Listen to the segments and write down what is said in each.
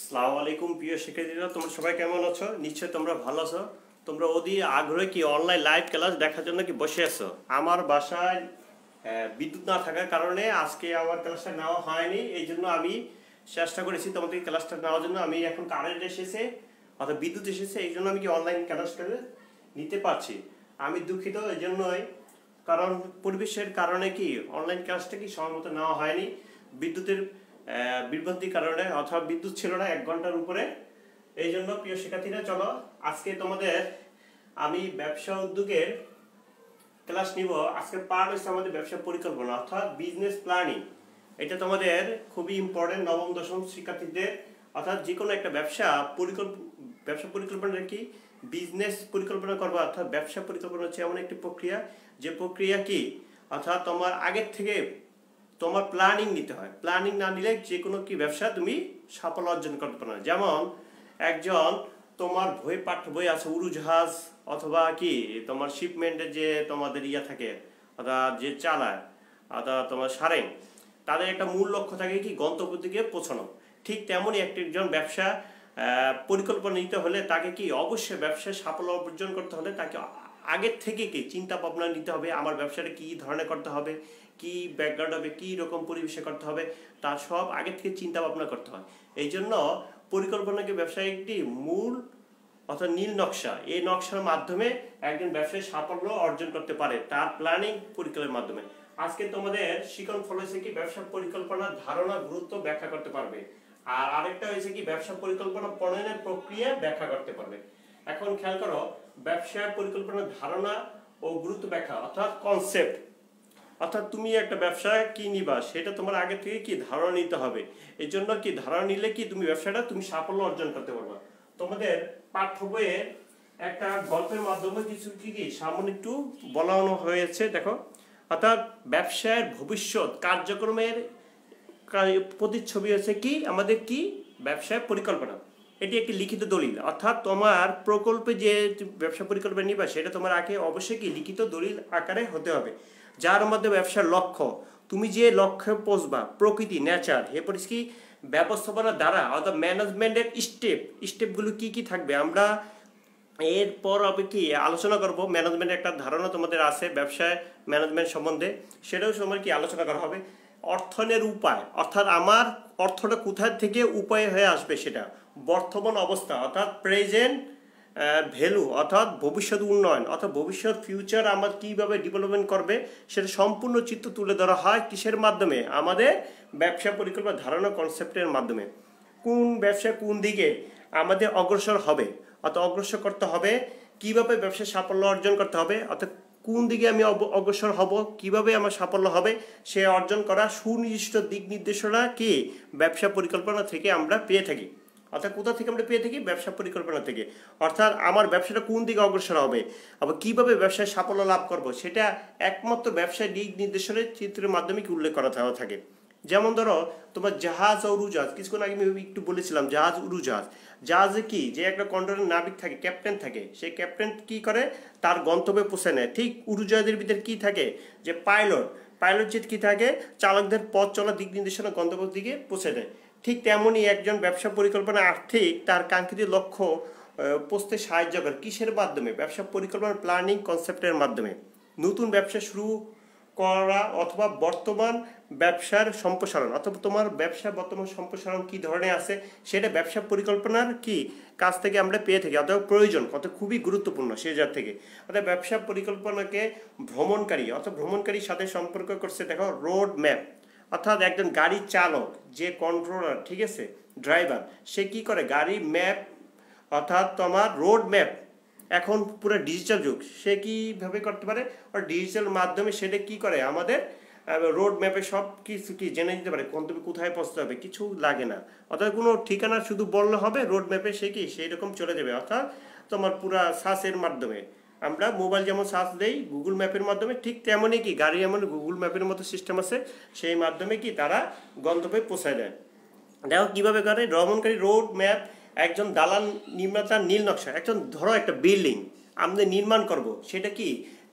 আসসালামু আলাইকুম প্রিয় শিক্ষার্থীরা, তোমরা সবাই কেমন আছো? নিশ্চয়ই তোমরা ভালো আছো। তোমরা অধীর আগ্রহে কি অনলাইন লাইভ ক্লাস দেখার জন্য কি বসে আছো? আমার বাসায় বিদ্যুৎ না থাকার কারণে আজকে আমার ক্লাসটা নেওয়া হয়নি। এই জন্য আমি চেষ্টা করেছি তোমাদের ক্লাসটা নেওয়ার জন্য। আমি এখন কারেন্ট এসেছে অর্থাৎ বিদ্যুৎ এসেছে, এই জন্য আমি কি অনলাইন ক্লাসটা নিতে পারছি। আমি দুঃখিত এই জন্যই, কারণ পরিবেশের কারণে কি অনলাইন ক্লাসটা কি সময় মতো নেওয়া হয়নি। বিদ্যুতের বিভ্রান্তির কারণে, অথবা বিদ্যুৎ ছিল না 1 ঘন্টার উপরে। এই জন্য প্রিয় শিক্ষার্থীরা, চলো আজকে তোমাদের আমি ব্যবসা উদ্যোগের ক্লাস নিব। আজকে পার্ট হচ্ছে আমাদের ব্যবসা পরিকল্পনা অর্থাৎ বিজনেস প্ল্যানিং। এটা তোমাদের খুবই ইম্পর্টেন্ট নবম দশম শিক্ষার্থীদের। অর্থাৎ যে কোনো একটা ব্যবসা পরিকল্পনা কি বিজনেস পরিকল্পনা করবা, অর্থাৎ ব্যবসা পরিকল্পনা হচ্ছে এমন একটি প্রক্রিয়া, যে প্রক্রিয়া কি অর্থাৎ তোমার আগের থেকে তোমার প্ল্যানিং নিতে হয়। প্ল্যানিং না নিলে যে কোনো কি ব্যবসা তুমি সাফল্য অর্জন করতে পারো না। যেমন একজন তোমার পাঠ্য বই আছে উড়োজাহাজ অথবা কি তোমার শিপমেন্টের যে তোমাদের থাকে অর্থাৎ যে চালায় অর্থাৎ তোমার সারেং, তাদের একটা মূল লক্ষ্য থাকে কি গন্তব্যের দিকে পৌঁছানো। ঠিক তেমনই একজন ব্যবসা পরিকল্পনা নিতে হলে তাকে কি অবশ্যই ব্যবসায় সাফল্য অর্জন করতে হলে তাকে আগের থেকে কি চিন্তা ভাবনা নিতে হবে। আমার ব্যবসাটা কি ধরনের করতে হবে, কি ব্যাকগ্রাউন্ড হবে, কি রকম পরিবেশে করতে হবে, তার সব আগে থেকে চিন্তা ভাবনা করতে হয়। এই জন্য পরিকল্পনাকে ব্যবসায় একটি মূল অর্থাৎ নীল নকশা, এই নকশার মাধ্যমে একজন ব্যবসায়ী সাফল্য অর্জন করতে পারে তার প্ল্যানিং পরিকল্পনার মাধ্যমে। আজকে তোমাদের শিখন ফল হয়েছে কি ব্যবসা পরিকল্পনার ধারণা গুরুত্ব ব্যাখ্যা করতে পারবে, আর আরেকটা হয়েছে কি ব্যবসা পরিকল্পনা প্রণয়নের প্রক্রিয়া ব্যাখ্যা করতে পারবে। এখন খেয়াল করো, ব্যবসা পরিকল্পনার ধারণা ও গুরুত্ব ব্যাখ্যা অর্থাৎ কনসেপ্ট। অর্থাৎ তুমি একটা ব্যবসা কি নিবা সেটা তোমার আগে থেকে কি ধারণা নিতে হবে। এই জন্য কি ধারণা নিলে কি তুমি ব্যবসাটা তুমি সাফল্য অর্জন করতে পারবা। তোমাদের পাঠ্য বইয়ে একটা গল্পের মাধ্যমে কিছু কি সামনে একটু বলানো হয়েছে, দেখো। অর্থাৎ ব্যবসায়ের ভবিষ্যৎ কার্যক্রমের প্রতিচ্ছবি হচ্ছে কি আমাদের কি ব্যবসায় পরিকল্পনা। এটি একটি লিখিত দলিল, অর্থাৎ তোমার প্রকল্পে যে ব্যবসা পরিকল্পনা নিবা সেটা তোমার আগে অবশ্যই কি লিখিত দলিল আকারে হতে হবে, যার মধ্যে ব্যবসার লক্ষ্য, তুমি যে লক্ষ্যে পৌঁছবা, প্রকৃতি নেচার, এরপর কি ব্যবস্থাপনার দ্বারা অর্থাৎ ম্যানেজমেন্টের স্টেপগুলো কি কি থাকবে। আমরা এরপর আমি কি আলোচনা করব। ম্যানেজমেন্টের একটা ধারণা তোমাদের আছে ব্যবসায় ম্যানেজমেন্ট সম্বন্ধে, সেটাও সময় কি আলোচনা করা হবে। অর্থনের উপায় অর্থাৎ আমার অর্থটা কোথায় থেকে উপায় হয়ে আসবে, সেটা বর্তমান অবস্থা অর্থাৎ প্রেজেন্ট ভ্যালু অর্থাৎ ভবিষ্যৎ উন্নয়ন অর্থাৎ ভবিষ্যৎ ফিউচার আমার কীভাবে ডেভেলপমেন্ট করবে সেটা সম্পূর্ণ চিত্র তুলে ধরা হয় কিসের মাধ্যমে, আমাদের ব্যবসা পরিকল্পনা ধারণা কনসেপ্টের মাধ্যমে। কোন ব্যবসা কোন দিকে আমাদের অগ্রসর হবে অর্থাৎ অগ্রসর করতে হবে, কিভাবে ব্যবসায় সাফল্য অর্জন করতে হবে অর্থাৎ কোন দিকে আমি অগ্রসর হব, কিভাবে আমার সাফল্য হবে সে অর্জন করা সুনির্দিষ্ট দিক নির্দেশনা কি ব্যবসা পরিকল্পনা থেকে আমরা পেয়ে থাকি। অর্থাৎ কোথা থেকে আমরা পেয়ে থাকি, ব্যবসা পরিকল্পনা থেকে। অর্থাৎ আমার ব্যবসাটা কোন দিকে অগ্রসর হবে, আবার কীভাবে ব্যবসায় সাফল্য লাভ করব সেটা একমাত্র ব্যবসায় দিক নির্দেশনের চিত্রের মাধ্যমে কি উল্লেখ করা থাকে। যেমন ধরো তোমার জাহাজ ও উড়োজাহাজ, কিছুক্ষণ আগে আমি একটু বলেছিলাম জাহাজ উড়োজাহাজ। জাহাজে কি যে একটা কন্ট্রোলের নাবিক থাকে, ক্যাপ্টেন থাকে, সেই ক্যাপ্টেন কি করে তার গন্তব্যে পৌঁছে নেয়। ঠিক উড়োজাহাজের ভিতরে কি থাকে, যে পাইলট যে কি থাকে চালকদের পথ চলা দিক নির্দেশনা গন্তব্যের দিকে পৌঁছে দেয়। ঠিক তেমনই একজন ব্যবসা পরিকল্পনা আর্থিক তার কাঙ্ক্ষিত লক্ষ্য পৌঁছতে সাহায্য করে কিসের মাধ্যমে, ব্যবসা পরিকল্পনা প্ল্যানিং কনসেপ্টের মাধ্যমে। নতুন ব্যবসা শুরু করা অথবা বর্তমান ব্যবসার সম্প্রসারণ অথবা তোমার ব্যবসা বর্তমান সম্প্রসারণ কি ধরনের আছে সেটা ব্যবসা পরিকল্পনার কি কাছ থেকে আমরা পেয়ে থাকি অথবা প্রয়োজন কত খুবই গুরুত্বপূর্ণ সে জায়গা থেকে। অর্থাৎ ব্যবসা পরিকল্পনাকে ভ্রমণকারীর সাথে সম্পর্ক করছে দেখো রোড ম্যাপ। অর্থাৎ একজন গাড়ি চালক যে কন্ট্রোলার, ঠিক আছে, ড্রাইভার, সে কি করে গাড়ি ম্যাপ অর্থাৎ তোমার রোড ম্যাপ, এখন পুরো ডিজিটাল যুগ, সে কীভাবে করতে পারে আর ডিজিটাল মাধ্যমে সেটা কি করে আমাদের রোড ম্যাপে সব কিছু কি জেনে দিতে পারে, তুমি কোথায় পৌঁছতে হবে কিছু লাগে না। অর্থাৎ কোনো ঠিকানা শুধু বললে হবে, রোড ম্যাপে সে কি সেই রকম চলে যাবে। অর্থাৎ তোমার পুরা সার্চের মাধ্যমে আমরা মোবাইল যেমন সার্চ দেই গুগল ম্যাপের মাধ্যমে, ঠিক তেমনই কি গাড়ি এমন গুগল ম্যাপের মতো সিস্টেম আছে, সেই মাধ্যমে কি তারা গন্তব্যে পৌঁছায় দেয়। দেখো কীভাবে করে ভ্রমণকারী রোড ম্যাপ, একজন দালান নির্মাতার নীল নকশা। একজন ধরো একটা বিল্ডিং আমরা নির্মাণ করব, সেটা কি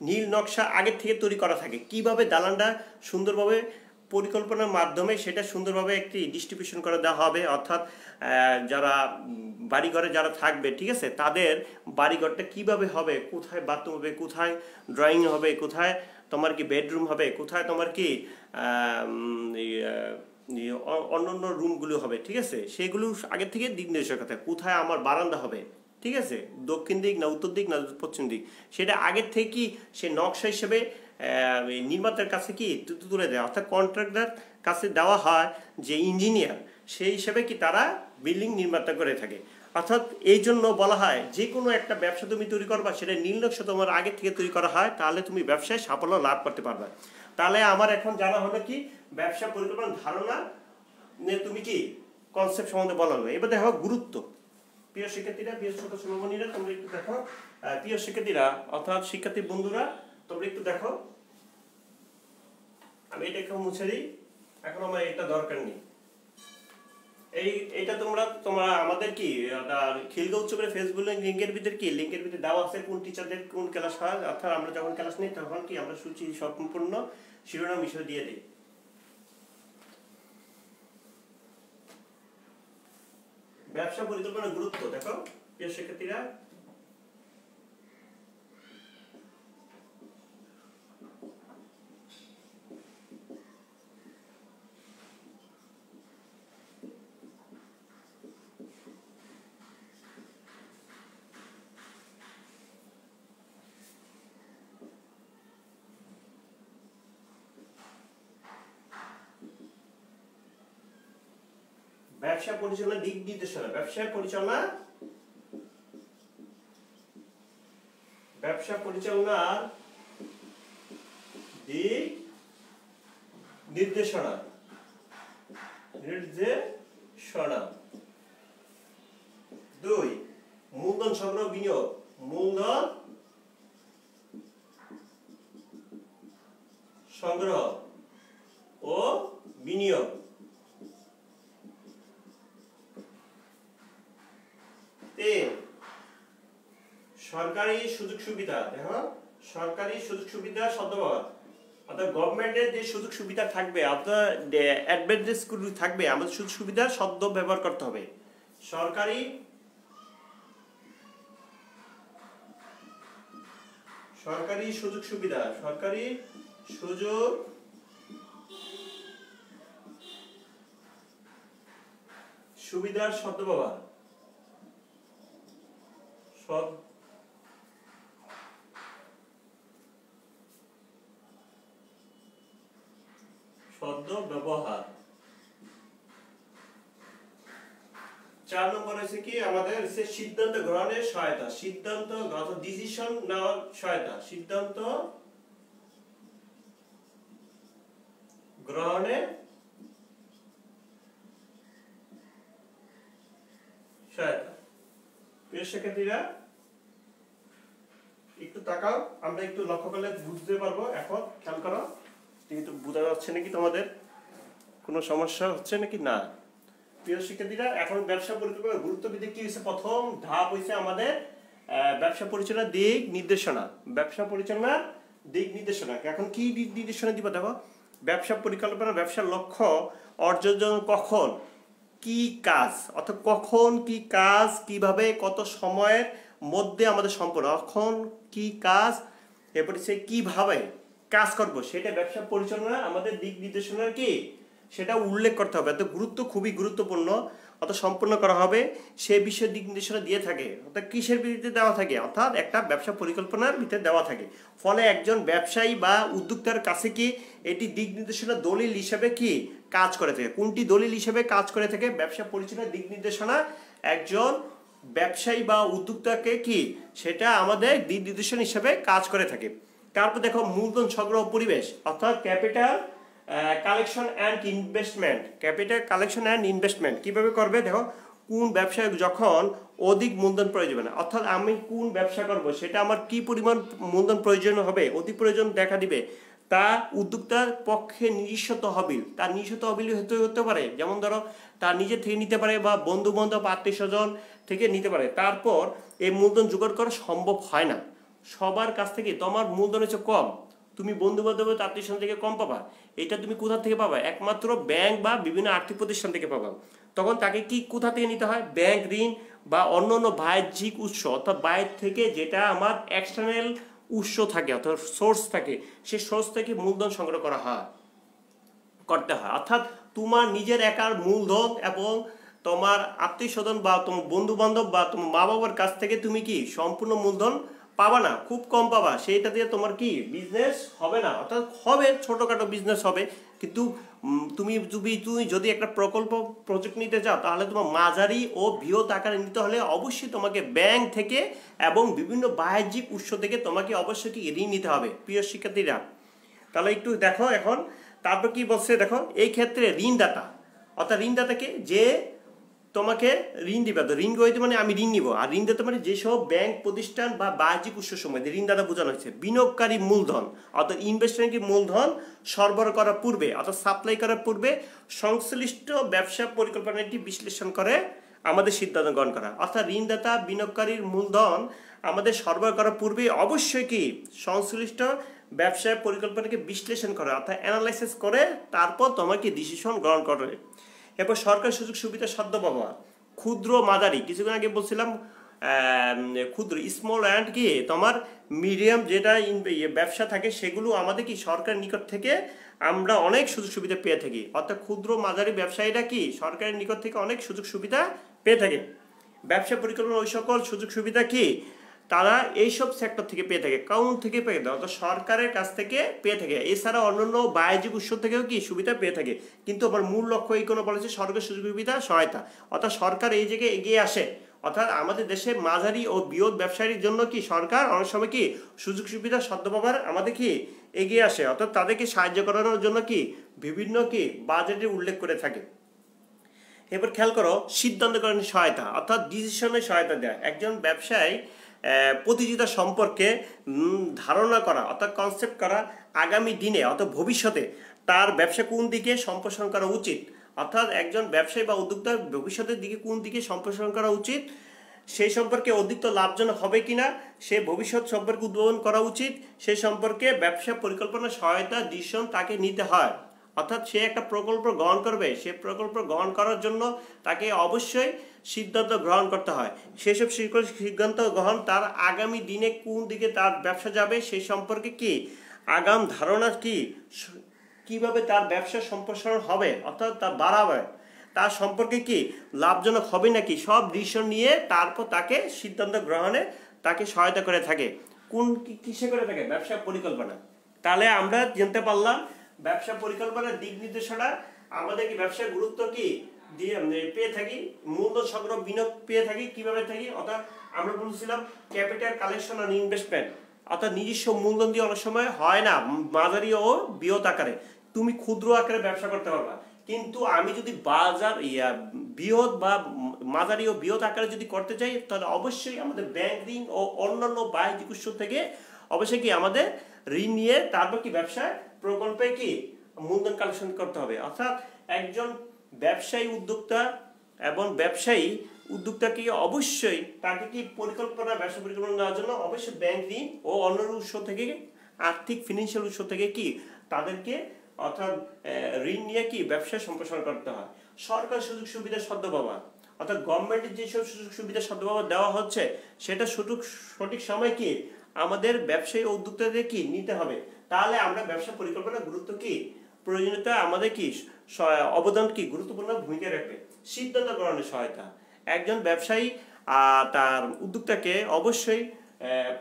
নীল নকশা আগের থেকে তৈরি করা থাকে, কিভাবে দালানটা সুন্দরভাবে পরিকল্পনার মাধ্যমে সেটা সুন্দরভাবে একটি ডিস্ট্রিবিউশন করে দেওয়া হবে, অর্থাৎ যারা বাড়িঘরে যারা থাকবে, ঠিক আছে, তাদের বাড়িঘরটা কিভাবে হবে, কোথায় বাথরুম হবে, কোথায় ড্রয়িং হবে, কোথায় তোমার কি বেডরুম হবে, কোথায় তোমার কি অন্যান্য রুমগুলো হবে, ঠিক আছে, সেগুলো আগে থেকে দিক নির্দেশনা থাকে। কোথায় আমার বারান্দা হবে, ঠিক আছে, দক্ষিণ দিক না উত্তর দিক না পশ্চিম দিক, সেটা আগের থেকেই সে নকশা হিসেবে নির্মাতার কাছে কি তুলে দেয়, অর্থাৎ কন্ট্রাক্টর কাছে দেওয়া হয় যে ইঞ্জিনিয়ার, সেই হিসেবে কি তারা বিল্ডিং নির্মাতা করে থাকে। অর্থাৎ এই জন্য বলা হয় যে কোনো একটা ব্যবসা তুমি তৈরি করবা, সেটা নীল নকশা তোমার আগে থেকে তৈরি করা হয়, তাহলে তুমি ব্যবসায় সাফল্য লাভ করতে পারবে। তাহলে আমার এখন জানা হলো কি ব্যবসা পরিকল্পনার ধারণা নিয়ে তুমি কি কনসেপ্ট সম্বন্ধে বলা হলো। এবার দেখো গুরুত্ব। প্রিয় শিক্ষার্থীরা, প্রিয় ছোট সোনামণিরা, তোমরা একটু দেখো, প্রিয় শিক্ষার্থীরা অর্থাৎ শিক্ষার্থী বন্ধুরা, তোমরা একটু দেখো, আমি এটা একটু মুছে দিই, এখন আমার এটা দরকার নেই। এইটা তোমরা আমাদের কি খিলগাঁও উচ্চ করে ফেসবুক লিঙ্কের ভিতরে কি লিঙ্কের ভিতরে দেওয়া আছে কোন টিচারদের কোন ক্লাস হয়, অর্থাৎ আমরা যখন ক্লাস নিই তখন কি আমরা সূচি সম্পূর্ণ শিরোনাম বিষয় দিয়ে দিই। ব্যবসা পরিকল্পনার গুরুত্ব দেখো প্রিয় শিক্ষার্থীরা, ব্যবসা পরিচালনার দিক নির্দেশনা। ব্যবসা পরিচালনার দিক নির্দেশনা। 2 মূলধন সংগ্রহ বিনিয়োগ। মূলধন সংগ্রহ ও বিনিয়োগ। 3 সরকারি সুযোগ সুবিধা। দেখো সরকারি সুযোগ সুবিধা সদ্ব্যবহার, অর্থাৎ গভর্নমেন্টের যে সুযোগ সুবিধা থাকবে, অর্থাৎ অ্যাডভান্টেজগুলো থাকবে, আমাদের সুযোগ সুবিধা সদ্য ব্যবহার করতে হবে। সরকারি সুযোগ সুবিধা, সরকারি সুযোগ সুবিধার সদ্ব্যবহার। ব্যবহার। 4 নম্বর হচ্ছে কি আমাদের সিদ্ধান্ত গ্রহণের সহায়তা। সিদ্ধান্ত ডিসিশন নেওয়ার সহায়তা। সিদ্ধান্ত গ্রহণে সহায়তা। প্রিয় শিক্ষার্থীরা একটু তাকাও, আমরা একটু লক্ষ্য করলে বুঝতে পারবো। এখন খেয়াল করো, কিন্তু বোঝা যাচ্ছে নাকি, তোমাদের কোনো সমস্যা হচ্ছে নাকি না? প্রিয় শিক্ষার্থীরা, এখন ব্যবসা পরিকল্পনার গুরুত্ব বৃদ্ধি কি হয়েছে? প্রথম ধাপ হয়েছে আমাদের ব্যবসা পরিচালনার দিক নির্দেশনা। ব্যবসা পরিচালনার দিক নির্দেশনা। এখন কি দিক নির্দেশনা দিবা? দেখো ব্যবসা পরিকল্পনা, ব্যবসার লক্ষ্য অর্জন কখন, কি কাজ, অর্থাৎ কখন কি কাজ, কিভাবে, কত সময়ের মধ্যে আমাদের সম্পূর্ণ, কখন কি কাজ, এরপরে সে কিভাবে কাজ করব, সেটা ব্যবসা পরিচালনা আমাদের দিক নির্দেশনার কি সেটা উল্লেখ করতে হবে। অর্থাৎ গুরুত্ব খুবই গুরুত্বপূর্ণ, অর্থাৎ সম্পূর্ণ করা হবে সে বিষয়ে দিক নির্দেশনা দিয়ে থাকে। অর্থাৎ কিসের ভিত্তিতে দেওয়া থাকে? অর্থাৎ একটা ব্যবসা পরিকল্পনার ভিতরে দেওয়া থাকে। ফলে একজন ব্যবসায়ী বা উদ্যোক্তার কাছে কি এটি দিক নির্দেশনা দলিল হিসেবে কি কাজ করে থাকে। কোনটি দলিল হিসেবে কাজ করে থাকে? ব্যবসা পরিচালনার দিক নির্দেশনা একজন ব্যবসায়ী বা উদ্যোক্তাকে কি সেটা আমাদের দিক নির্দেশনা হিসেবে কাজ করে থাকে। তারপর দেখো মূলধন সংগ্রহ পরিবেশ, অর্থাৎ capital collection and investment. Capital collection and investment কীভাবে করবে? দেখো কোন ব্যবসায় যখন অধিক মূলধন প্রয়োজন হবে, অর্থাৎ আমি কোন ব্যবসা করব সেটা আমার কি পরিমাণ মূলধন প্রয়োজন হবে, অধিক প্রয়োজন দেখা দিবে, তা উদ্যোক্তার পক্ষে নিজস্ব তহবিল, তার নিজস্ব তহবিল হতে পারে, যেমন ধরো তার নিজে থেকে নিতে পারে বা বন্ধু বান্ধব আত্মীয় স্বজন থেকে নিতে পারে। তারপর এই মূলধন জোগাড় করা সম্ভব হয় না সবার কাছ থেকে, তোমার মূলধন হচ্ছে কম, তুমি বন্ধু বান্ধব আত্মীয় স্বজন থেকে কম পাবা। এটা তুমি কোথা থেকে পাবা? একমাত্র ব্যাংক বা বিভিন্ন আর্থিক প্রতিষ্ঠান থেকে পাবা। তখন তাকে কি কোথা থেকে নিতে হয়? ব্যাংক ঋণ বা অন্য অন্য বাহ্যিক উৎস, অর্থাৎ বাইরে থেকে যেটা আমার এক্সটার্নাল উৎস থাকে অর্থাৎ সোর্স থাকে, সেই সোর্স থেকে মূলধন সংগ্রহ করা হয় করতে হয়। অর্থাৎ তোমার নিজের একার মূলধন এবং তোমার আত্মীয় স্বজন বা তোমার বন্ধু বান্ধব বা তোমার মা বাবার কাছ থেকে তুমি কি সম্পূর্ণ মূলধন পাবা না, খুব কম পাবা। সেইটা দিয়ে তোমার কি বিজনেস হবে না, অর্থাৎ হবে ছোটোখাটো বিজনেস হবে, কিন্তু তুমি যদি একটা প্রজেক্ট নিতে চাও তাহলে তোমার মাঝারি ও বৃহৎ আকারে নিতে হলে অবশ্যই তোমাকে ব্যাংক থেকে এবং বিভিন্ন বাহ্যিক উৎস থেকে তোমাকে অবশ্যই কি ঋণ নিতে হবে প্রিয় শিক্ষার্থীরা। তাহলে একটু দেখো এখন তারপর কি বলছে দেখো, এই ক্ষেত্রে ঋণদাতা অর্থাৎ ঋণদাতাকে যে তোমাকে ঋণ দিবে, তো ঋণ গ্রহীতা মানে আমি ঋণ নিব, আর ঋণদাতা মানে যেসব ব্যাংক প্রতিষ্ঠান বা বাহ্যিক উৎস সময় ঋণদাতা বোঝানো হয়েছে। বিনিয়োগকারী মূলধন অর্থাৎ ইনভেস্টমেন্টের মূলধন সরবরাহ করার পূর্বে অর্থাৎ সাপ্লাই করার পূর্বে সংশ্লিষ্ট ব্যবসা পরিকল্পনাটি বিশ্লেষণ করে আমাদের সিদ্ধান্ত গ্রহণ করা। অর্থাৎ ঋণদাতা বিনিয়োগকারীর মূলধন আমাদের সরবরাহ করার পূর্বে অবশ্যই কি সংশ্লিষ্ট ব্যবসায় পরিকল্পনাকে বিশ্লেষণ করে অর্থাৎ অ্যানালাইসিস করে তারপর তোমাকে ডিসিশন গ্রহণ করে। এরপর সরকারি সুযোগ সুবিধা সাধ্য পাওয়া, ক্ষুদ্র মাঝারি, কিছুক্ষণ আগে বলছিলাম ক্ষুদ্র স্মল অ্যান্ড কি তোমার মিডিয়াম যেটা ব্যবসা থাকে সেগুলো আমাদের কি সরকারের নিকট থেকে আমরা অনেক সুযোগ সুবিধা পেয়ে থাকি। অর্থাৎ ক্ষুদ্র মাঝারি ব্যবসায়ীরা কি সরকারের নিকট থেকে অনেক সুযোগ সুবিধা পেয়ে থাকে। ব্যবসা পরিকল্পনা ওই সকল সুযোগ সুবিধা কি তারা এইসব সেক্টর থেকে পেয়ে থাকে, কাউন্ট থেকে পেয়ে থাকে, অর্থাৎ সরকারের কাছ থেকে পেয়ে থাকে। এছাড়া অন্যান্য বাহ্যিক উৎস থেকেও কি সুবিধা পেয়ে থাকে। কিন্তু আমার মূল লক্ষ্য এই কোনো বলেছে সরকারের সুযোগ সুবিধা সহায়তা, অর্থাৎ সরকার এই জায়গায় এগিয়ে আসে। অর্থাৎ আমাদের দেশে মাঝারি ও বৃহৎ ব্যবসায়ীর জন্য কি সরকার অনেক সময় কি সুযোগ সুবিধা সাধ্য পাবার আমাদের কি এগিয়ে আসে, অর্থাৎ তাদেরকে সাহায্য করানোর জন্য কি বিভিন্ন কি বাজেটে উল্লেখ করে থাকে। এবার খেয়াল করো সিদ্ধান্ত গ্রহণের সহায়তা অর্থাৎ ডিসিশনের সহায়তা দেয়। একজন ব্যবসায়ী প্রতিযোগিতা সম্পর্কে ধারণা করা অর্থাৎ কনসেপ্ট করা, আগামী দিনে অর্থাৎ ভবিষ্যতে তার ব্যবসা কোন দিকে সম্প্রসারণ করা উচিত, অর্থাৎ একজন ব্যবসায়ী বা উদ্যোক্তার ভবিষ্যতের দিকে কোন দিকে সম্প্রসারণ করা উচিত, সেই সম্পর্কে অধিক লাভজনক হবে কিনা, সে ভবিষ্যৎ সম্পর্কে উদ্ভাবন করা উচিত, সেই সম্পর্কে ব্যবসা পরিকল্পনা সহায়তা ডিসিশন তাকে নিতে হয়। অর্থাৎ সে একটা প্রকল্প গ্রহণ করবে, সে প্রকল্প গ্রহণ করার জন্য তাকে অবশ্যই সিদ্ধান্ত গ্রহণ করতে হয়। সেসব সিদ্ধান্ত গ্রহণ তার আগামী দিনে কোন দিকে তার ব্যবসা যাবে সেই সম্পর্কে কি আগাম ধারণা কি কিভাবে তার ব্যবসা সম্প্রসারণ হবে অর্থাৎ তা বাড়াবে, তার সম্পর্কে কি লাভজনক হবে নাকি, সব ডিসিশন নিয়ে তারপর তাকে সিদ্ধান্ত গ্রহণে তাকে সহায়তা করে থাকে। কোন কিসে করে থাকে? ব্যবসা পরিকল্পনা। তাহলে আমরা জানতে পারলাম ব্যবসা পরিকল্পনার দিক নির্দেশনা আমাদের কি ব্যবসার গুরুত্ব কি দিয়ে পেয়ে থাকি, মূলধন সংগ্রহ বিনিয়োগ পেয়ে থাকি কিভাবে থাকি, অর্থাৎ আমরা বলছিলাম ক্যাপিটাল কালেকশন আর ইনভেস্টমেন্ট, অর্থাৎ নিজস্ব মূলধন দিয়ে অনেক সময় হয় না, মাঝারি ও বৃহৎ আকারে তুমি ক্ষুদ্র আকারে ব্যবসা করতে পারবা। কিন্তু আমি যদি বাজার বৃহৎ বা মাঝারি ও বৃহৎ আকারে যদি করতে চাই তাহলে অবশ্যই আমাদের ব্যাংক ঋণ ও অন্যান্য বাহ্যিক উৎস থেকে অবশ্যই কি আমাদের ঋণ নিয়ে তারপর কি ব্যবসায় প্রকল্পে কি মূলধন কালেকশন করতে হবে। অর্থাৎ একজন ব্যবসায়ী উদ্যোক্তা এবং ব্যবসায়ী উদ্যোক্তাকে অবশ্যই তাকে কি পরিকল্পনা ব্যবসা পরিকল্পনা দেওয়ার জন্য অবশ্যই ব্যাংক ঋণ ও অন্যান্য উৎস থেকে আর্থিক ফিনান্সিয়াল উৎস থেকে কি তাদেরকে অর্থাৎ ঋণ নিয়ে কি ব্যবসা সম্প্রসারণ করতে হয়। সরকার সুযোগ সুবিধা সদ্যপাওয়া অর্থাৎ গভর্নমেন্টের যেসব সুযোগ সুবিধা সদ্যপাওয়া দেওয়া হচ্ছে সেটা সঠিক সময় কি আমাদের ব্যবসায়ী ও উদ্যোক্তাদের কি নিতে হবে। তাহলে আমরা ব্যবসা পরিকল্পনার গুরুত্ব কি প্রয়োজনীয়তা আমাদের কি অবদান কি গুরুত্বপূর্ণ ভূমিকা রাখবে। সিদ্ধান্ত গ্রহণের সহায়তা, একজন ব্যবসায়ী তার উদ্যোক্তাকে অবশ্যই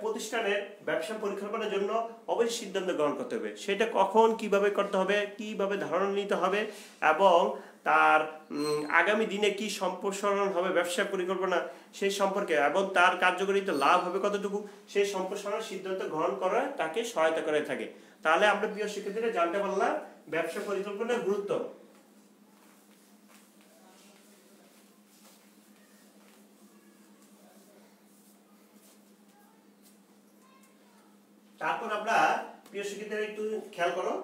প্রতিষ্ঠানের ব্যবসা পরিকল্পনার জন্য অবশ্যই সিদ্ধান্ত গ্রহণ করতে হবে। সেটা কখন কিভাবে করতে হবে, কিভাবে ধারণা নিতে হবে এবং তার আগামী দিনে কি সম্প্রসারণ হবে ব্যবসা পরিকল্পনা সেই সম্পর্কে এবং তার কার্যকারিতা লাভ হবে কতটুকু সেই সম্প্রসারণের সিদ্ধান্ত গ্রহণ করা তাকে সহায়তা করে থাকে। তাহলে আমরা প্রিয় শিক্ষার্থীরা জানতে পারলাম ব্যবসা পরিকল্পনার গুরুত্ব। তারপর আমরা প্রিয় শিক্ষার্থীরা একটু খেয়াল করো,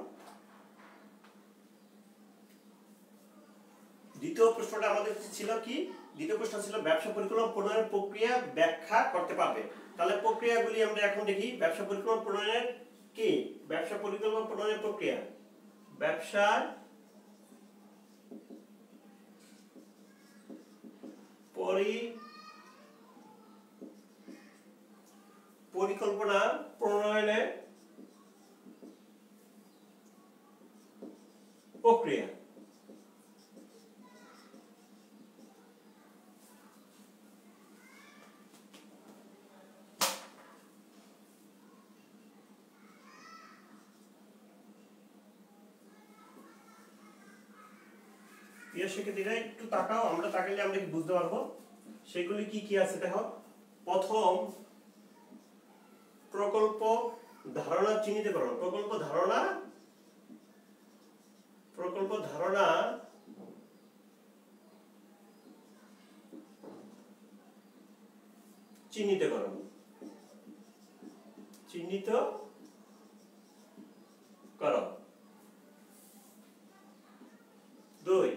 দ্বিতীয় প্রশ্নটা আমাদের ছিল কি, দ্বিতীয় প্রশ্ন ছিল ব্যবসা পরিকল্পনা প্রণয়নের প্রক্রিয়া ব্যাখ্যা করতে পারবে। তাহলে প্রক্রিয়াগুলি আমরা এখন দেখি। ব্যবসা পরিকল্পনা প্রণয়নের কি ব্যবসা পরিকল্পনা প্রণয়নের প্রক্রিয়া, ব্যবসার পরিকল্পনা প্রণয়নের প্রক্রিয়া। প্রিয় শিক্ষার্থীরা একটু তাকাও, আমরা তাকাইলে আমরা কি বুঝতে পারবো সেগুলি কি কি আছে। দেখো, প্রথম প্রকল্প ধারণা চিহ্নিতকরণ। প্রকল্প ধারণা চিহ্নিতকরণ। 2,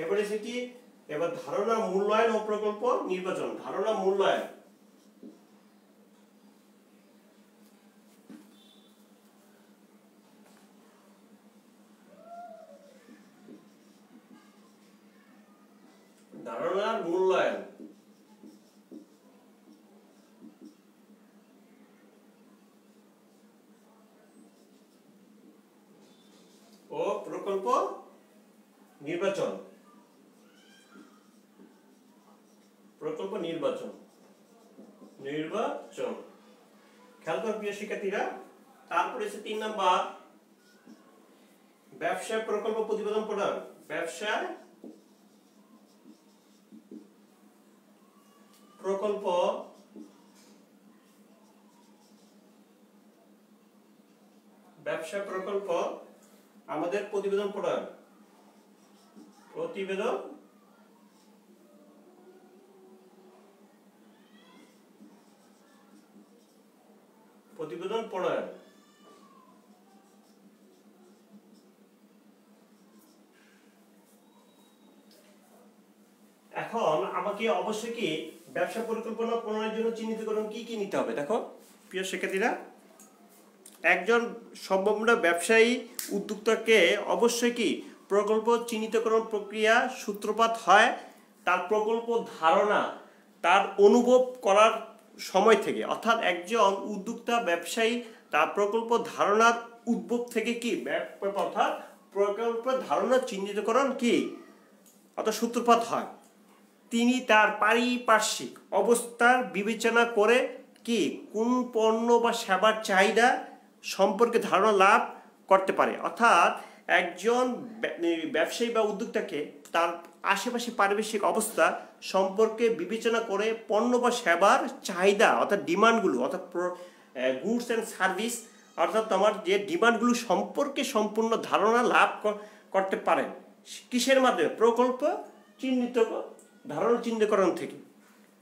এবারে কি, এবার ধারণা মূল্যায়ন ও প্রকল্প নির্বাচন। ধারণা মূল্যায়ন, ধারণার মূল্যায়ন ও প্রকল্প নির্বাচন। খেয়াল কর প্রিয় শিক্ষার্থীরা। তারপরে 3 নাম্বার ব্যবসায় প্রকল্প প্রতিবেদন প্রদান। ব্যবসায় প্রকল্প আমাদের প্রতিবেদন প্রদান। প্রতিবেদন প্রণয়ন। এখন আমাকে অবশ্যই কি ব্যবসা পরিকল্পনা প্রণয়নের জন্য চিহ্নিতকরণ কি কি নিতে হবে। দেখো প্রিয় শিক্ষার্থীরা, একজন সম্ভাব্য ব্যবসায়ী উদ্যোক্তাকে অবশ্যই কি প্রকল্প চিহ্নিতকরণ প্রক্রিয়া সূত্রপাত হয় তার প্রকল্প ধারণা, তার অনুভব করার সময় থেকে। অর্থাৎ একজন উদ্যোক্তা ব্যবসায়ী তার প্রকল্প ধারণার উদ্ভব থেকে কি, অর্থাৎ প্রকল্প ধারণা চিহ্নিতকরণ কি অর্থাৎ সূত্রপাত হয়। তিনি তার পারিপার্শ্বিক অবস্থার বিবেচনা করে কি কোন পণ্য বা সেবার চাহিদা সম্পর্কে ধারণা লাভ করতে পারে। অর্থাৎ একজন ব্যবসায়ী বা উদ্যোক্তাকে তার আশেপাশে পারিপার্শ্বিক অবস্থা সম্পর্কে বিবেচনা করে পণ্য বা সেবার চাহিদা অর্থাৎ ডিমান্ডগুলো, অর্থাৎ গুডস অ্যান্ড সার্ভিস অর্থাৎ তোমার যে ডিমান্ডগুলো সম্পর্কে সম্পূর্ণ ধারণা লাভ করতে পারেন। কিসের মাধ্যমে? প্রকল্প ধারণা চিহ্নিতকরণ থেকে।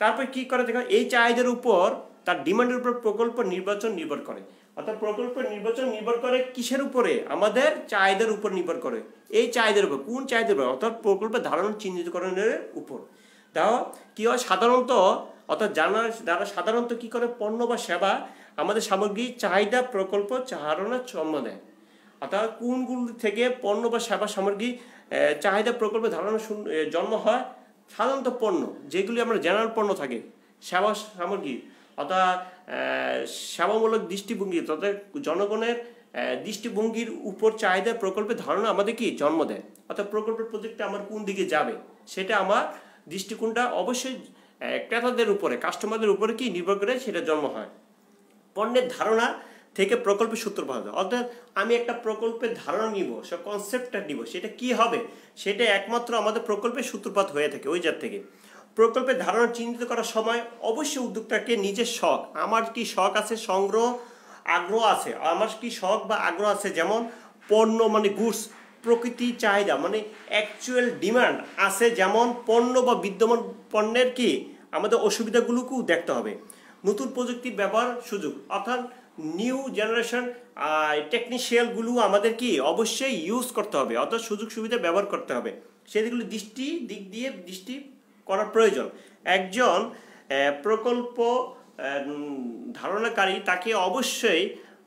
তারপর কি করে দেখো, এই চাহিদার উপর তার ডিমান্ডের উপর প্রকল্প নির্বাচন নির্ভর করে। অর্থাৎ প্রকল্প নির্বাচন নির্ভর করে কিসের উপরে? আমাদের চাহিদার উপর নির্ভর করে। এই চাহিদার উপর, কোন চাহিদার উপর? অর্থাৎ প্রকল্পের ধারণা চিহ্নিতকরণের উপর। দেখো কি হয় সাধারণত, অর্থাৎ যারা সাধারণত কি করে পণ্য বা সেবা আমাদের সামগ্রিক চাহিদা প্রকল্প ধারণা জন্ম দেয়। অর্থাৎ কোনগুলি থেকে পণ্য বা সেবা সামগ্রিক চাহিদা প্রকল্পে ধারণা জন্ম হয়? সাধারণত পণ্য যেগুলি আমরা জেনারেল পণ্য থাকে, সেবা সামগ্রী অর্থাৎ সেবামূলক দৃষ্টিভঙ্গি তথা জনগণের দৃষ্টিভঙ্গির উপর চাহিদা প্রকল্পের ধারণা আমাদের কি জন্ম দেয়। অর্থাৎ প্রকল্পের প্রজেক্টটা আমার কোন দিকে যাবে সেটা আমার দৃষ্টিকোণটা অবশ্যই ক্রেতাদের উপরে, কাস্টমারদের উপরে কি নির্ভর করে সেটা জন্ম হয়। পণ্যের ধারণা থেকে প্রকল্পের সূত্রপাত হয়। অর্থাৎ আমি একটা প্রকল্পের ধারণা নিব, সে কনসেপ্টটা নিব, সেটা কি হবে সেটা একমাত্র আমাদের প্রকল্পের সূত্রপাত হয়ে থাকে ওই জাত থেকে। প্রকল্পের ধারণা চিহ্নিত করার সময় অবশ্যই উদ্যোক্তাকে নিজের শখ, আমার কি শখ আছে, আগ্রহ আছে, আমার কি শখ বা আগ্রহ আছে, যেমন পণ্য মানে গুডস, প্রকৃতি চাহিদা মানে অ্যাকচুয়াল ডিমান্ড আছে, যেমন পণ্য বা বিদ্যমান পণ্যের কি আমাদের অসুবিধাগুলোকেও দেখতে হবে। নতুন প্রযুক্তির ব্যবহার সুযোগ, অর্থাৎ নিউ জেনারেশন টেকনিশিয়ানগুলো আমাদের কি অবশ্যই ইউজ করতে হবে, অর্থাৎ সুযোগ সুবিধা ব্যবহার করতে হবে, সেগুলো দিক দিয়ে দৃষ্টি করার প্রয়োজন। একজন প্রকল্প ধারণাকারী তাকে অবশ্যই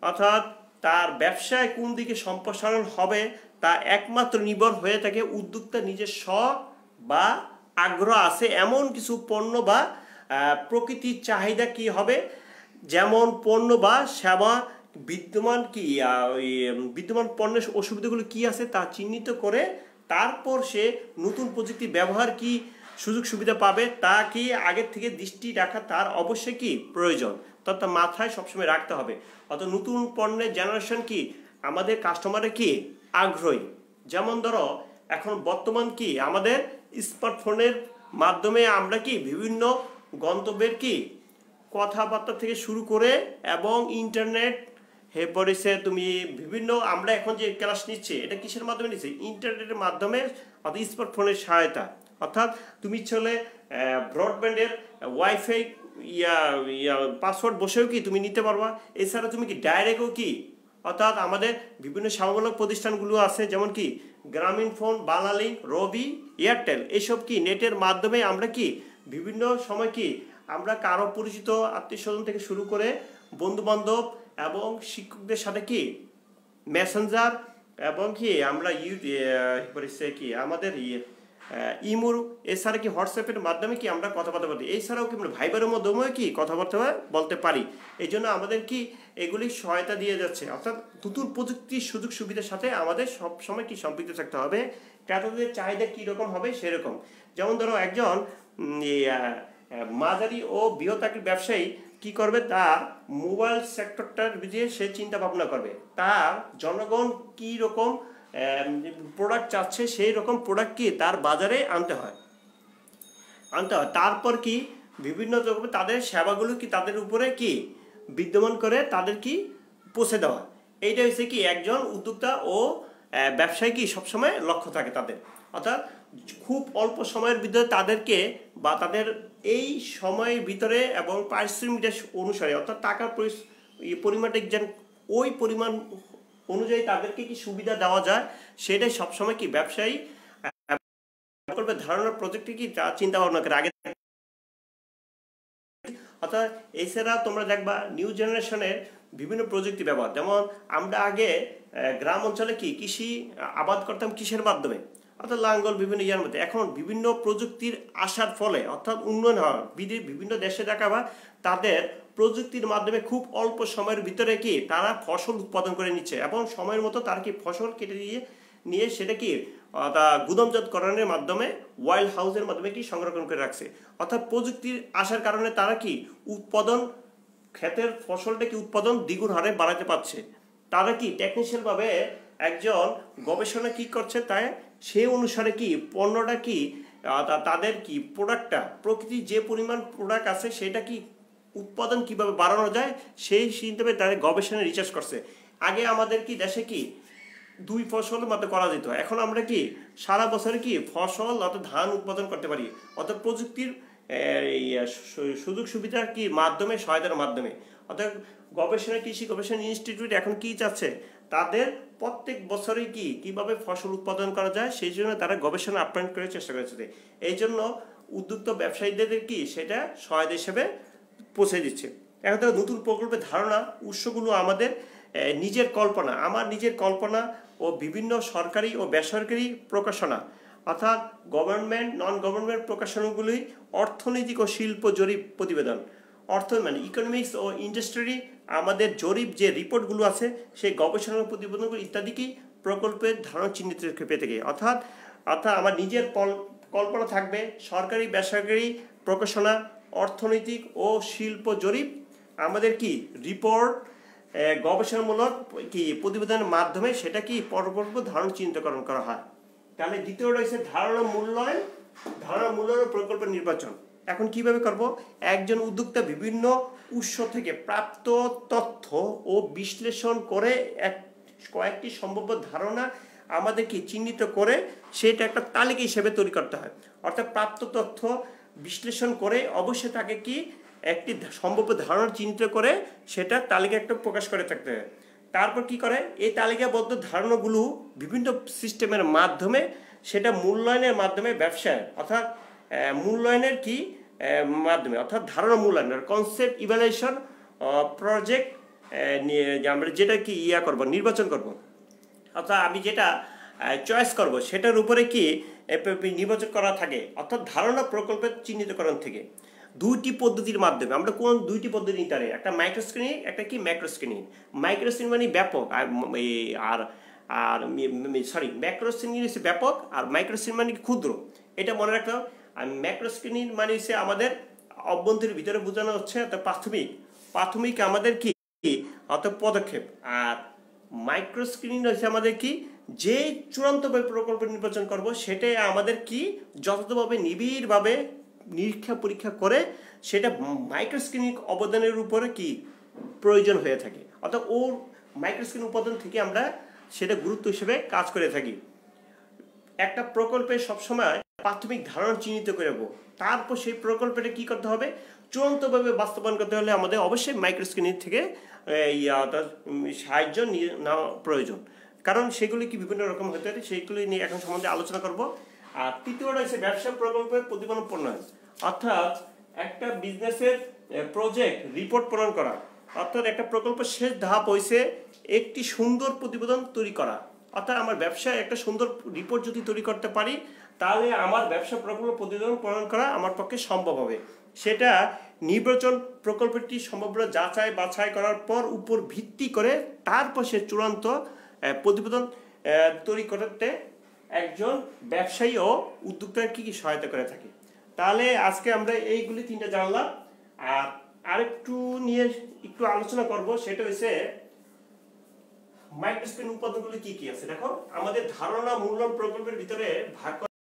অর্থাৎ তার ব্যবসায় কোন দিকে সম্প্রসারণ হবে তা একমাত্র নির্ভর হয়ে থাকে উদ্যোক্তা নিজের শখ বা আগ্রহ আছে এমন কিছু পণ্য বা প্রকৃতির চাহিদা কি হবে, যেমন পণ্য বা সেবা বিদ্যমান কি বিদ্যমান পণ্যের অসুবিধাগুলো কি আছে তা চিহ্নিত করে তারপর সে নতুন প্রযুক্তি ব্যবহার কি সুযোগ সুবিধা পাবে তা কি আগের থেকে দৃষ্টি রাখা তার অবশ্যই কি প্রয়োজন, তথা মাথায় সবসময় রাখতে হবে। অর্থাৎ নতুন পণ্যের জেনারেশন কি আমাদের কাস্টমারের কি আগ্রহী। যেমন ধরো এখন বর্তমান কি আমাদের স্মার্টফোনের মাধ্যমে আমরা কি বিভিন্ন গন্তব্যের কি কথাবার্তা থেকে শুরু করে এবং ইন্টারনেট এরপরে তুমি বিভিন্ন আমরা এখন যে ক্লাস নিচ্ছি এটা কিসের মাধ্যমে নিচ্ছি, ইন্টারনেটের মাধ্যমে, অর্থাৎ স্মার্টফোনের সহায়তা। অর্থাৎ তুমি চলে ব্রডব্যান্ডের ওয়াইফাই পাসওয়ার্ড বসেও কি তুমি নিতে পারবা। এছাড়া তুমি কি ডাইরেক্টও কি অর্থাৎ আমাদের বিভিন্ন সেবামূলক প্রতিষ্ঠানগুলো আছে যেমন কি গ্রামীণ ফোন, বাংলালিংক, রবি, এয়ারটেল, এসব কি নেটের মাধ্যমে আমরা কি বিভিন্ন সময় কি আমরা কারো পরিচিত আত্মীয় স্বজন থেকে শুরু করে বন্ধুবান্ধব এবং শিক্ষকদের সাথে কি মেসেঞ্জার এবং কি আমরা কি আমাদের ইমোর এছাড়া কি হোয়াটসঅ্যাপের মাধ্যমে কি আমরা কথাবার্তা বলতে, এছাড়াও কি আমরা ভাইবারের মাধ্যমে কি কথাবার্তা বলতে পারি। এই জন্য আমাদের কি এগুলি সহায়তা দিয়ে যাচ্ছে। অর্থাৎ নতুন প্রযুক্তির সুযোগ সুবিধার সাথে আমাদের সব সময় কি সম্পৃক্ত থাকতে হবে, ক্রেতাদের চাহিদা কীরকম হবে সেরকম। যেমন ধরো একজন মাঝারি ও বৃহৎ ব্যবসায়ী কি করবে, তার মোবাইল সেক্টরটার দিয়ে সে চিন্তা ভাবনা করবে তার জনগণ কি রকম প্রোডাক্ট চাচ্ছে সেই রকম প্রোডাক্ট কি তার বাজারে আনতে হয়। তারপর কি বিভিন্ন তাদের সেবাগুলো কি তাদের উপরে কি বিদ্যমান করে তাদের কি পৌঁছে দেওয়া। এইটা হচ্ছে কি একজন উদ্যোক্তা ও ব্যবসায়ী কি সবসময় লক্ষ্য থাকে তাদের। অর্থাৎ খুব অল্প সময়ের ভিতরে তাদেরকে বা তাদের এই সময়ের ভিতরে এবং পারিশ্রমিক অনুসারে অর্থাৎ টাকার পরিমাণটা যেন ওই পরিমাণ অনুযায়ী তাদেরকে কি সুবিধা দেওয়া যায় সেটাই সবসময় কি ব্যবসায়ী ধারণার প্রজেক্টে কি তা চিন্তা ভাবনা করে আগে। অর্থাৎ এছাড়া তোমরা দেখবা নিউ জেনারেশনের বিভিন্ন প্রযুক্তি ব্যবহার, যেমন আমরা আগে গ্রাম অঞ্চলে কি কৃষি আবাদ করতাম কিসের মাধ্যমে, অর্থাৎ লাঙ্গল বিভিন্ন ইয়ার মধ্যে। এখন বিভিন্ন প্রযুক্তির আসার ফলে অর্থাৎ উন্নয়ন হওয়ার বিভিন্ন দেশে দেখা বা তাদের প্রযুক্তির মাধ্যমে খুব অল্প সময়ের ভিতরে কি তারা ফসল উৎপাদন করে নিচ্ছে এবং সময়ের মতো তার কি ফসল কেটে নিয়ে সেটা কি গুদামজাতকরণের মাধ্যমে ওয়াইল্ড হাউসের মাধ্যমে কি সংরক্ষণ করে রাখছে। অর্থাৎ প্রযুক্তির আসার কারণে তারা কি উৎপাদন ক্ষেতের ফসলটা কি উৎপাদন দ্বিগুণ হারে বাড়াতে পারছে। তারা কি টেকনিশিয়ান ভাবে একজন গবেষণা কি করছে তাই সে অনুসারে কি পণ্যটা কি তাদের কি প্রোডাক্টটা প্রকৃতির যে পরিমাণ প্রোডাক্ট আছে সেটা কি উৎপাদন কিভাবে বাড়ানো যায় সেই হিসেবে তাদের গবেষণা রিসার্চ করছে। আগে আমাদের কি দেশে কি 2 ফসল মাত্র করা যেত, এখন আমরা কি সারা বছরে কি ফসল অর্থাৎ ধান উৎপাদন করতে পারি। অর্থাৎ প্রযুক্তির সুযোগ সুবিধা কি মাধ্যমে সহায়তার মাধ্যমে। অর্থাৎ গবেষণা কৃষি গবেষণা ইনস্টিটিউট এখন কি চাচ্ছে তাদের প্রত্যেক বছরে কি কিভাবে ফসল উৎপাদন করা যায় সেই জন্য তারা গবেষণা আপ্যায়ন করে চেষ্টা করেছে। এই জন্য উদ্যোক্তা ব্যবসায়ীদের কি সেটা সহায়তা হিসেবে পৌঁছে দিচ্ছে। এখন তো নতুন প্রকল্পের ধারণা উৎসগুলো আমাদের নিজের কল্পনা, আমার নিজের কল্পনা ও বিভিন্ন সরকারি ও বেসরকারি প্রকাশনা অর্থাৎ গভর্নমেন্ট নন গভর্নমেন্ট প্রকাশনাগুলি অর্থনৈতিক ও শিল্প জরিপ প্রতিবেদন মানে ইকোনমিক্স ও ইন্ডাস্ট্রি আমাদের জরিপ যে রিপোর্টগুলো আছে সেই গবেষণা প্রতিবেদনগুলো ইত্যাদিকেই প্রকল্পের ধারণা চিহ্নিত পেয়ে থাকে। অর্থাৎ আমার নিজের কল্পনা থাকবে সরকারি বেসরকারি প্রকাশনা অর্থনৈতিক ও শিল্প জরিপ আমাদের কি রিপোর্ট গবেষণামূলক কি প্রতিবেদনের মাধ্যমে সেটা কি পরবর্তী ধারণা চিহ্নিতকরণ করা হয়। তাহলে দ্বিতীয়টা হচ্ছে ধারণা মূল্যায়ন প্রকল্প নির্বাচন। এখন কিভাবে করব, একজন উদ্যোক্তা বিভিন্ন উৎস থেকে প্রাপ্ত তথ্য ও বিশ্লেষণ করে কয়েকটি সম্ভাব্য ধারণা আমাদের কি চিহ্নিত করে সেটা একটা তালিকা হিসেবে তৈরি করতে হয়। অর্থাৎ প্রাপ্ত তথ্য বিশ্লেষণ করে অবশ্যই তাকে কি একটি সম্ভাব্য ধারণা চিহ্নিত করে সেটা তালিকা একটা প্রকাশ করে থাকতে হয়। তারপর কি করে এই তালিকাবদ্ধ ধারণাগুলো বিভিন্ন সিস্টেমের মাধ্যমে সেটা মূল্যায়নের মাধ্যমে ব্যবসায় অর্থাৎ মূল্যায়নের কি মাধ্যমে অর্থাৎ ধারণা মূল্যায়ন কনসেপ্ট ইভ্যালুয়েশন প্রজেক্ট যে আমরা যেটা কি করব, নির্বাচন করব, অর্থাৎ আমি যেটা চয়েস করব সেটার উপরে কি নির্বাচন করা থাকে, অর্থাৎ ধারণা প্রকল্পের চিহ্নিতকরণ থেকে দুইটি পদ্ধতির মাধ্যমে আমরা কোন দুইটি পদ্ধতি নিতে পারি, একটা মাইক্রোস্ক্রিনিং, একটা কি ম্যাক্রোস্ক্রিনিং। মাইক্রোস্ক্রিনিং মানে ব্যাপক, আর আর সরি ম্যাক্রোস্ক্রিনিং হচ্ছে ব্যাপক, আর মাইক্রোস্ক্রিনিং মানে ক্ষুদ্র। এটা মনে রাখতে হবে। আর ম্যাক্রোস্ক্রিনিং মানে হচ্ছে আমাদের অভ্যন্তরের ভিতরে বোঝানো হচ্ছে প্রাথমিক আমাদের কি অর্থাৎ পদক্ষেপ। আর মাইক্রোস্ক্রিনিং হচ্ছে আমাদের কি যে চূড়ান্তভাবে প্রকল্প নির্বাচন করব সেটাই আমাদের কি যথাযথভাবে নিবিড়ভাবে নিরীক্ষা পরীক্ষা করে সেটা মাইক্রোস্ক্রিনিং অবদানের উপরে কি প্রয়োজন হয়ে থাকে, অর্থাৎ ওর মাইক্রোস্ক্রিনিং উপাদান থেকে আমরা সেটা গুরুত্ব হিসেবে কাজ করে থাকি। একটা প্রকল্পে সবসময় প্রাথমিক ধারণা চিহ্নিত করে নেব, তারপর সেই প্রকল্পটা কি করতে হবে, চূড়ান্তভাবে বাস্তবায়ন করতে হলে আমাদের অবশ্যই মাইক্রোস্ক্রিনিং থেকে সাহায্য নেওয়া প্রয়োজন, কারণ সেগুলি কি বিভিন্ন রকম হতে পারে, সেইগুলি নিয়ে এখন সম্বন্ধে আলোচনা করব। আর তৃতীয়টা হচ্ছে ব্যবসা প্রকল্পের প্রতিফলন প্রণয়ন, অর্থাৎ একটা বিজনেসের প্রজেক্ট রিপোর্ট প্রণয়ন করা, অর্থাৎ একটা প্রকল্পের শেষ ধাপ হয়েছে একটি সুন্দর প্রতিবেদন তৈরি করা। অর্থাৎ আমার ব্যবসায় একটা সুন্দর রিপোর্ট যদি তৈরি করতে পারি তাহলে আমার ব্যবসা প্রকল্প প্রতিবেদন প্রণয়ন করা আমার পক্ষে সম্ভব হবে। সেটা নির্বাচন প্রকল্পটি সম্ভাব্য যাচাই বাছাই করার উপর ভিত্তি করে তারপর সে চূড়ান্ত প্রতিবেদন তৈরি করতে একজন ব্যবসায়ী ও উদ্যোক্তার কি কি সহায়তা করে থাকে। তাহলে আজকে আমরা এইগুলি তিনটা জানলাম। আর আরেকটু নিয়ে একটু আলোচনা করব, সেটা হচ্ছে মাইক্রোস্ক্রিনিং উপাদানগুলি কি কি আছে। দেখো, আমাদের ধারণা মূল্যায়ন প্রকল্পের ভিতরে ভাগ